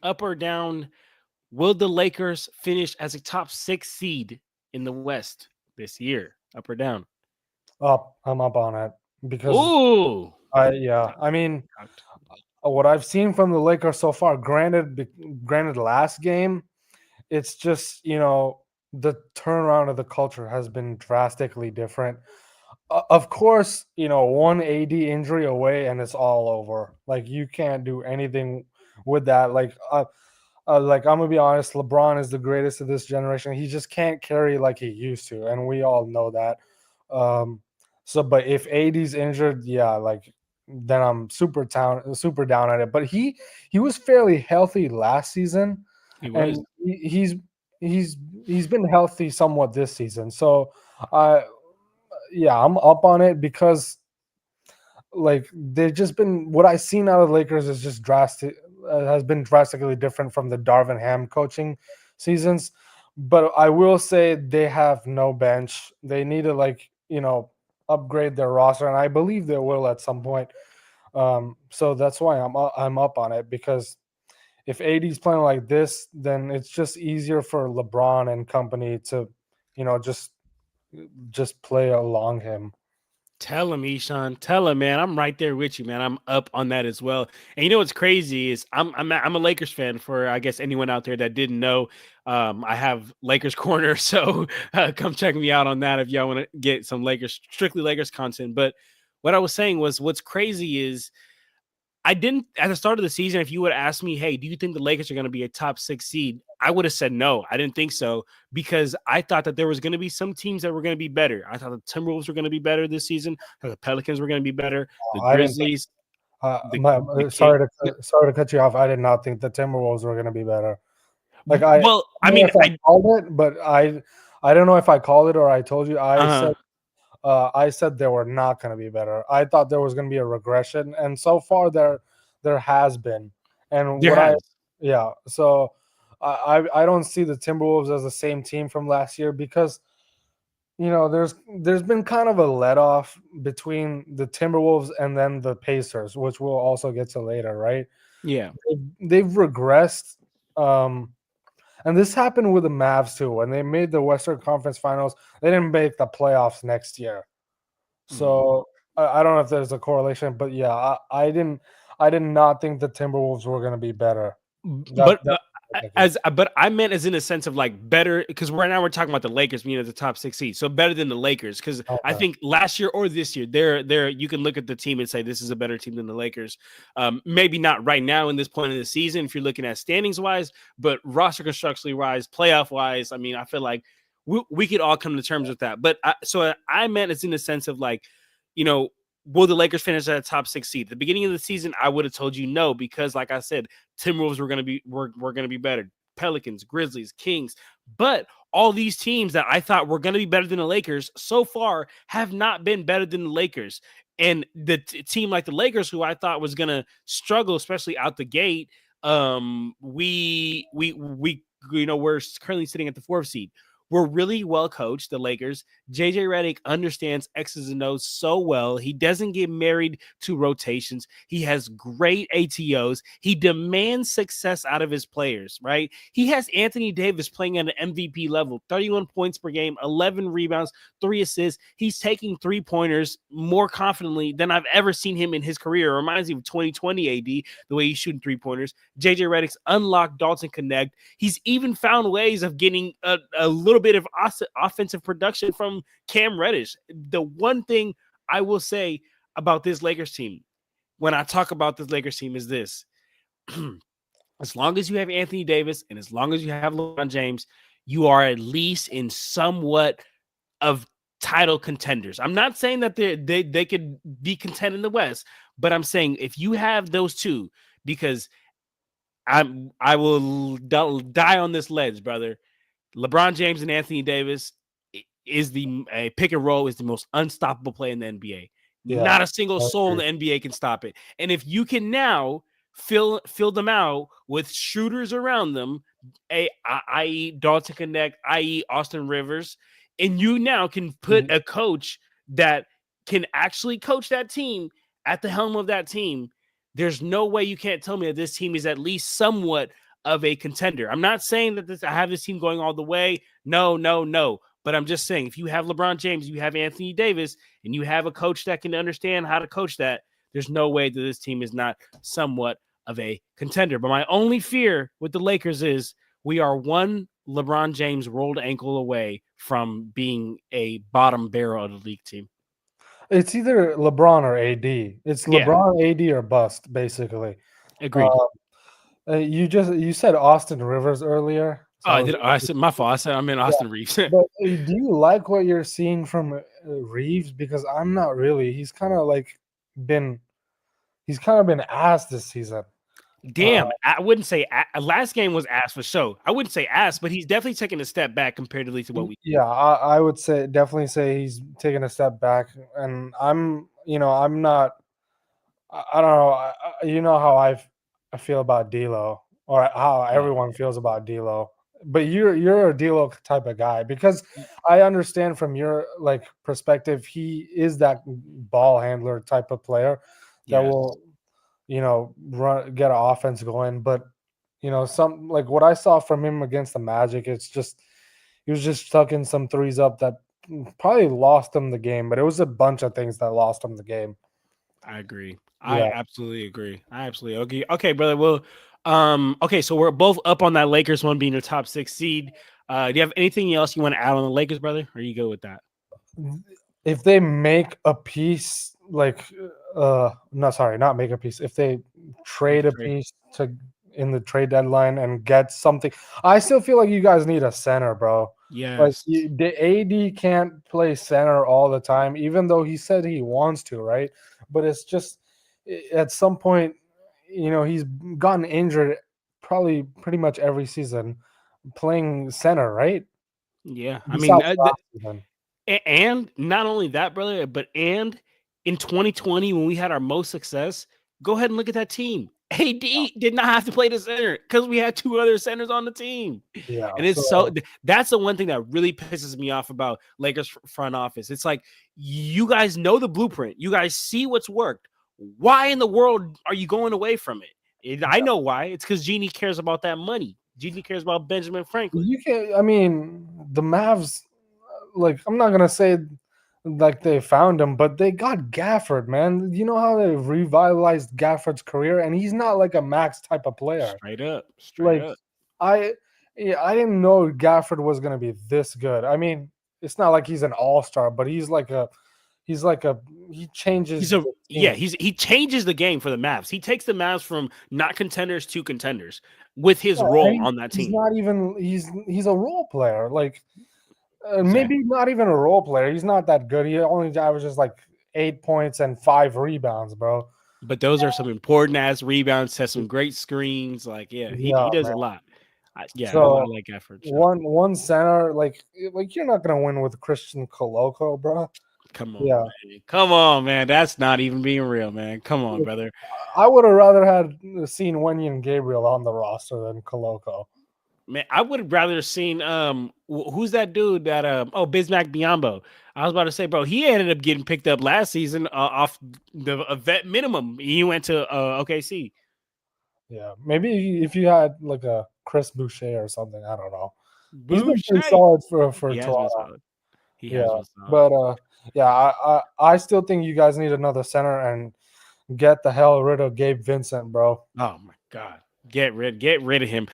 up or down. Will the Lakers finish as a top 6 seed in the West this year? Up or down? Up. I'm up on it because Ooh. I mean, Shocked. what I've seen from the Lakers so far, granted last game, it's just, the turnaround of the culture has been drastically different. Of course, one AD injury away and it's all over. Like you can't do anything with that. Like I'm gonna be honest, LeBron is the greatest of this generation. He just can't carry like he used to, and we all know that. Um, but if AD's injured, yeah, like then I'm super down at it. But he was fairly healthy last season, He was. and he's he's been healthy somewhat this season. So, uh, yeah, I'm up on it because like they've just been what I've seen out of the Lakers is just drastic has been drastically different from the Darvin Ham coaching seasons. But I will say they have no bench. They need to upgrade their roster, and I believe they will at some point. So that's why I'm up on it because if AD's playing like this, then it's just easier for LeBron and company to, you know, just play along him. Tell him, Eshan. Tell him, man. I'm right there with you, man. I'm up on that as well. And you know what's crazy is I'm a Lakers fan. For I guess anyone out there that didn't know, I have Lakers corner. So come check me out on that if y'all want to get some Lakers, strictly Lakers content. But what I was saying was, what's crazy is I didn't at the start of the season. If you would ask me, hey, do you think the Lakers are going to be a top 6 seed? I would have said no. I didn't think so because I thought that there was going to be some teams that were going to be better. I thought the Timberwolves were going to be better this season. I thought the Pelicans were going to be better. The I didn't think. Grizzlies, the King. Sorry to cut you off. I did not think the Timberwolves were going to be better. Like I Well, I don't know mean, if I called it, but I don't know if I called it or I told you. uh, I said they were not going to be better. I thought there was going to be a regression, and so far there has been. And there has. yeah, so I don't see the Timberwolves as the same team from last year because there's been kind of a let off between the Timberwolves and then the Pacers, which we'll also get to later, right? Yeah. They've regressed. Um, and this happened with the Mavs too. When they made the Western Conference Finals, they didn't make the playoffs next year. Mm. So I don't know if there's a correlation, but yeah, I did not think the Timberwolves were going to be better. But That's but I meant as in a sense of like better because right now we're talking about the Lakers being at the top 6 seed, so better than the Lakers because I okay. think last year or this year they're you can look at the team and say this is a better team than the Lakers. Maybe not right now in this point of the season if you're looking at standings wise, but roster construction wise, playoff wise, I mean I feel like we could all come to terms with that. But I meant it's in the sense of like you know will the Lakers finish at a top 6 seed? At the beginning of the season, I would have told you no because, like I said, Timberwolves were going to be better. Pelicans, Grizzlies, Kings, but all these teams that I thought were going to be better than the Lakers so far have not been better than the Lakers. And the team like the Lakers, who I thought was going to struggle, especially out the gate, we we're currently sitting at the 4th seed. We're really well coached, the Lakers. JJ Redick understands X's and O's so well. He doesn't get married to rotations. He has great ATOs. He demands success out of his players, right? He has Anthony Davis playing at an MVP level, 31 points per game, 11 rebounds, 3 assists. He's taking 3-pointers more confidently than I've ever seen him in his career. It reminds me of 2020 AD, the way he's shooting 3-pointers. JJ Redick's unlocked Dalton Connect. He's even found ways of getting a little bit of offensive production from Cam Reddish. The one thing I will say about this Lakers team, when I talk about this Lakers team, is this. As long as you have Anthony Davis and as long as you have LeBron James, you are at least in somewhat of title contenders. I'm not saying that they could be content in the West, but I'm saying if you have those two, because I will die on this ledge, brother. LeBron James and Anthony Davis is the pick and roll is the most unstoppable play in the NBA. Yeah. Not a single soul in the NBA can stop it. And if you can now fill them out with shooters around them, i.e. Dalton Connect, i.e. Austin Rivers, and you now can put a coach that can actually coach that team at the helm of that team, there's no way you can't tell me that this team is at least somewhat of a contender. I'm not saying that I have this team going all the way. No, no, no. But I'm just saying, if you have LeBron James, you have Anthony Davis, and you have a coach that can understand how to coach that, there's no way that this team is not somewhat of a contender. But my only fear with the Lakers is we are one LeBron James rolled ankle away from being a bottom barrel of the league team. It's either LeBron or AD. It's Yeah, LeBron, AD, or bust, basically. agreed. Uh, you said Austin Rivers earlier, Oh, so I I was did. I said my fault. I said I'm in yeah. Austin Reeves. But do you like what you're seeing from Reeves? Because I'm not really. Been he's kind of been ass this season. Damn, I wouldn't say last game was ass for sure. I wouldn't say ass, but he's definitely taking a step back comparatively to what we. Yeah, I would definitely say he's taking a step back, and I'm not. I don't know. You know how I feel about D'Lo, or how Yeah, everyone feels about D'Lo. But you're a D'Lo type of guy because I understand from your perspective, he is that ball handler type of player that yes, will get an offense going. But some like what I saw from him against the Magic, it's just he was just tucking some threes up that probably lost him the game. But it was a bunch of things that lost him the game. I agree. I Yeah. absolutely agree. I absolutely agree. Okay, brother. Well, okay, so we're both up on that Lakers one being your top 6 seed. Do you have anything else you want to add on the Lakers, brother? Or are you good with that? If they make a piece no, sorry, not make a piece, if they Make trade a a trade. piece to in the trade deadline and get something, I still feel like you guys need a center, bro. Like Yes. the AD can't play center all the time, even though he said he wants to, right? But it's just at some point, he's gotten injured probably pretty much every season playing center, right? Yeah. I mean, Besides last season. and not only that, brother, but in 2020 when we had our most success, go ahead and look at that team. AD did not have to play the center because we had 2 other centers on the team. Yeah, And it's so that's the one thing that really pisses me off about Lakers front office. It's like you guys know the blueprint. You guys see what's worked. Why in the world are you going away from it? I know why. It's because Genie cares about that money. Genie cares about Benjamin Franklin. you can I mean, the Mavs, I'm not gonna say like they found him, but they got Gafford, man. You know how they revitalized Gafford's career, and he's not like a max type of player. Straight up. Straight Like up. I, yeah, I didn't know Gafford was gonna be this good. I mean, it's not like he's an all-star, but he's like a he changes the team. He changes the game for the Mavs. He takes the Mavs from not contenders to contenders with his Yeah, role and on that he's team. not even he's a role player. Maybe Exactly. not even a role player. He's not that good. He only averages like 8 points and 5 rebounds, bro. But those are some important ass rebounds, has some great screens. Like, yeah, he Yeah, does a man. lot. I So like effort. So one center, you're not gonna win with Christian Coloco, bro. come on, Yeah, man. Come on, man. That's not even being real, man. Come on, brother. I would have rather had seen Wendy and Gabriel on the roster than Coloco. Man, I would have rather seen who's that dude that Bismack Biombo. I was about to say, bro, he ended up getting picked up last season off a vet minimum. He went to OKC. Yeah, maybe if you had like a Chris Boucher or something, I don't know. He's been pretty Boucher. solid for He has been Toronto. solid. He has Yeah, been solid. but yeah, I still think you guys need another center and get the hell rid of Gabe Vincent, bro. Oh my god. Get rid of him.